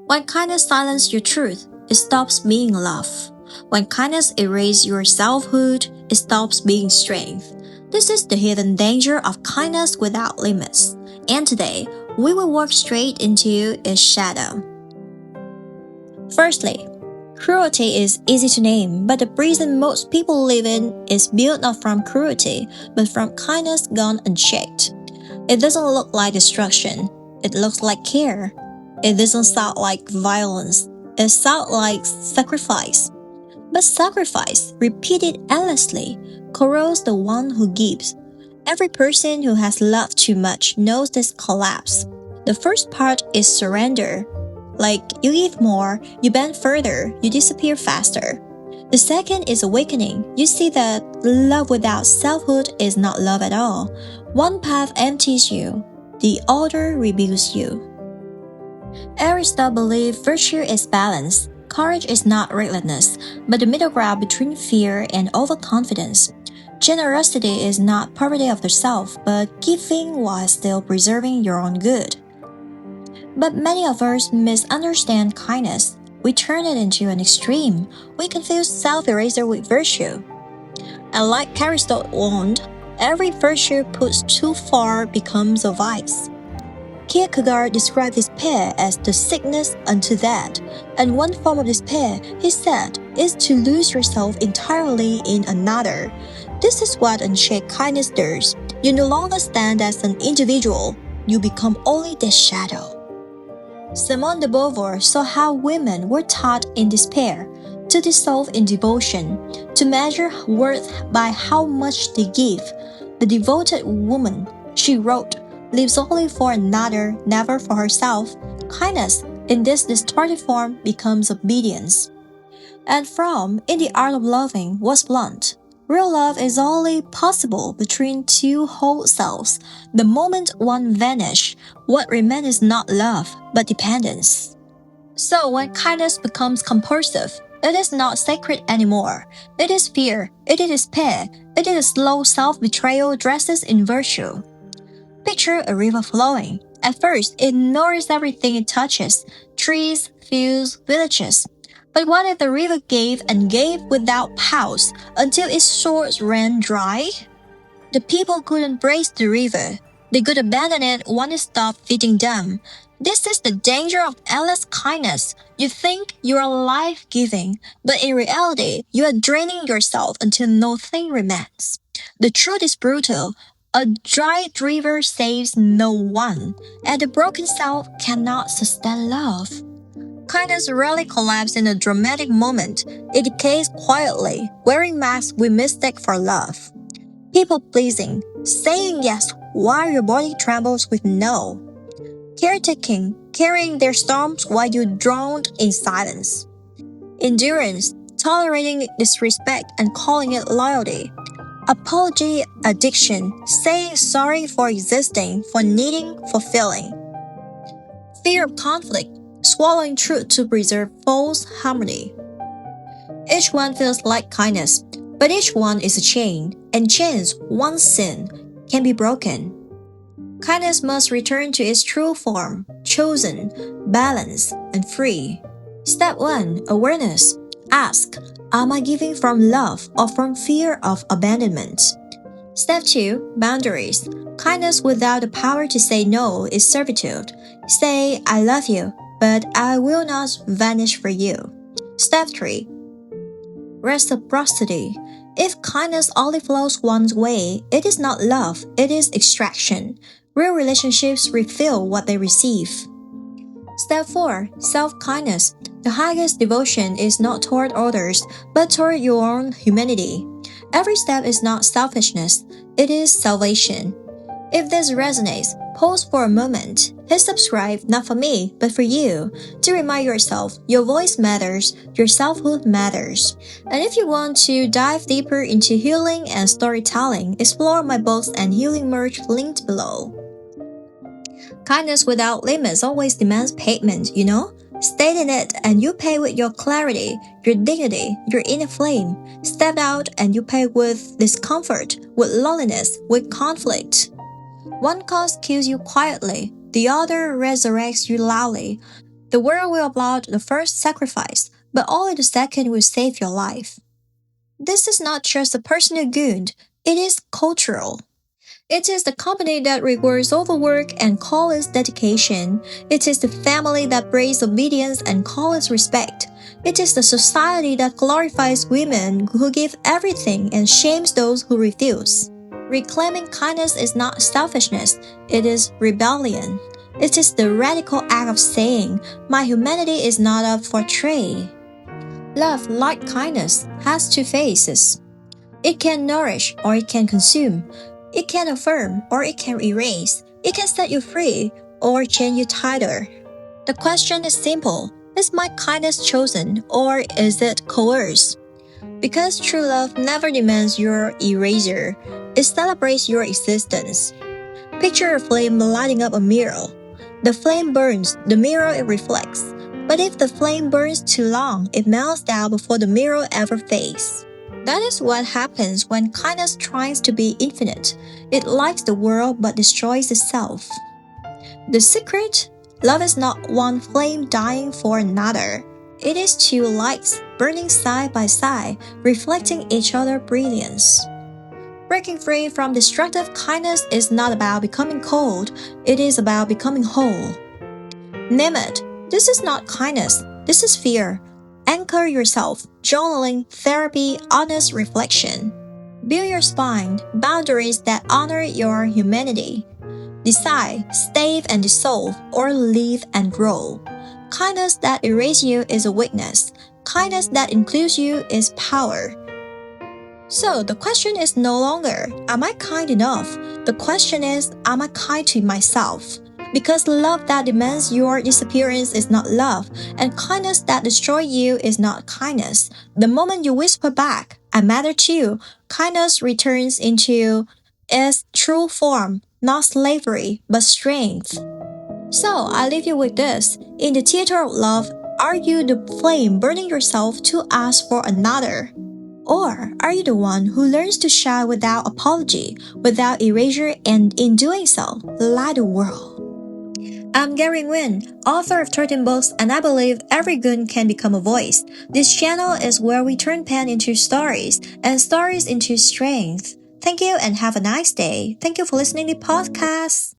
When kindness silences your truth, it stops being love. When kindness erases your selfhood, it stops being strength. This is the hidden danger of kindness without limits. And today, we will walk straight into its shadow. Firstly, cruelty is easy to name, but the prison most people live in is built not from cruelty, but from kindness gone unchecked. It doesn't look like destruction, it looks like care. It doesn't sound like violence, it sounds like sacrifice. But sacrifice, repeated endlessly, corrodes the one who gives. Every person who has loved too much knows this collapse. The first part is surrender. Like, you give more, you bend further, you disappear faster. The second is awakening. You see that love without selfhood is not love at all. One path empties you, the other rebuilds you. Aristotle believed virtue is balance. Courage is not recklessness, but the middle ground between fear and overconfidence. Generosity is not poverty of the self, but giving while still preserving your own good. But many of us misunderstand kindness. We turn it into an extreme. We confuse self-erasure with virtue. And like Aristotle warned, every virtue pushed too far becomes a vice. Kierkegaard described despair as the sickness unto death, and one form of despair, he said, is to lose yourself entirely in another. This is what unchecked kindness does. You no longer stand as an individual, you become only the shadow. Simone de Beauvoir saw how women were taught in despair to dissolve in devotion, to measure worth by how much they give. The devoted woman, she wrote, lives only for another, never for herself. Kindness, in this distorted form, becomes obedience. And Fromm, in The Art of Loving, was blunt. Real love is only possible between two whole selves. The moment one vanishes, what remains is not love, but dependence. So when kindness becomes compulsive, it is not sacred anymore. It is fear, it is despair, it is a slow self-betrayal dressed in virtue. Picture a river flowing. At first, it nourishes everything it touches, trees, fields, villages. But what if the river gave and gave without pause until its shores ran dry? The people could embrace the river. They could abandon it when it stopped feeding them. This is the danger of endless kindness. You think you are life-giving, but in reality, you are draining yourself until nothing remains. The truth is brutal. A dry river saves no one, and a broken self cannot sustain love. Kindness rarely collapses in a dramatic moment. It decays quietly, wearing masks we mistake for love. People pleasing, saying yes while your body trembles with no. Caretaking, carrying their storms while you drown in silence. Endurance, tolerating disrespect and calling it loyalty. Apology addiction, saying sorry for existing, for needing, for feeling. Fear of conflict, swallowing truth to preserve false harmony. Each one feels like kindness, but each one is a chain, and chains, once sin, can be broken. Kindness must return to its true form, chosen, balanced, and free. Step 1. Awareness. Ask, am I giving from love or from fear of abandonment? Step 2. Boundaries. Kindness without the power to say no is servitude. Say, I love you, but I will not vanish for you. Step 3. Reciprocity. If kindness only flows one way, it is not love, it is extraction. Real relationships refill what they receive. Step 4. Self-kindness. The highest devotion is not toward others, but toward your own humanity. Every step is not selfishness, it is salvation. If this resonates, pause for a moment. Hit subscribe not for me, but for you, to remind yourself your voice matters, your selfhood matters. And if you want to dive deeper into healing and storytelling, explore my books and healing merch linked below. Kindness without limits always demands payment, you know? Stay in it and you pay with your clarity, your dignity, your inner flame. Step out and you pay with discomfort, with loneliness, with conflict. One cause kills you quietly, the other resurrects you loudly. The world will applaud the first sacrifice, but only the second will save your life. This is not just a personal good, it is cultural. It is the company that rewards overwork and calls dedication. It is the family that praises obedience and calls respect. It is the society that glorifies women who give everything and shames those who refuse. Reclaiming kindness is not selfishness, it is rebellion. It is the radical act of saying, my humanity is not up for trade. Love, like kindness, has two faces. It can nourish or it can consume. It can affirm or it can erase. It can set you free or chain you tighter. The question is simple. Is my kindness chosen or is it coerced? Because true love never demands your erasure. It celebrates your existence. Picture a flame lighting up a mirror. The flame burns, the mirror it reflects. But if the flame burns too long, it melts down before the mirror ever fades. That is what happens when kindness tries to be infinite. It likes the world but destroys itself. The secret? Love is not one flame dying for another. It is two lights burning side by side, reflecting each other's brilliance. Breaking free from destructive kindness is not about becoming cold, it is about becoming whole. Name it. This is not kindness, this is fear. Anchor yourself, journaling, therapy, honest reflection. Build your spine, boundaries that honor your humanity. Decide, stay and dissolve, or leave and grow. Kindness that erases you is a weakness. Kindness that includes you is power. So the question is no longer, am I kind enough? The question is, am I kind to myself? Because love that demands your disappearance is not love, and kindness that destroys you is not kindness. The moment you whisper back, I matter too, kindness returns into its true form, not slavery, but strength. So I leave you with this. In the theater of love, are you the flame burning yourself to ask for another? Or are you the one who learns to shine without apology, without erasure, and in doing so, light the world? I'm Gary Nguyen, author of 13 books, and I believe every goon can become a voice. This channel is where we turn pen into stories, and stories into strength. Thank you and have a nice day. Thank you for listening to the podcast.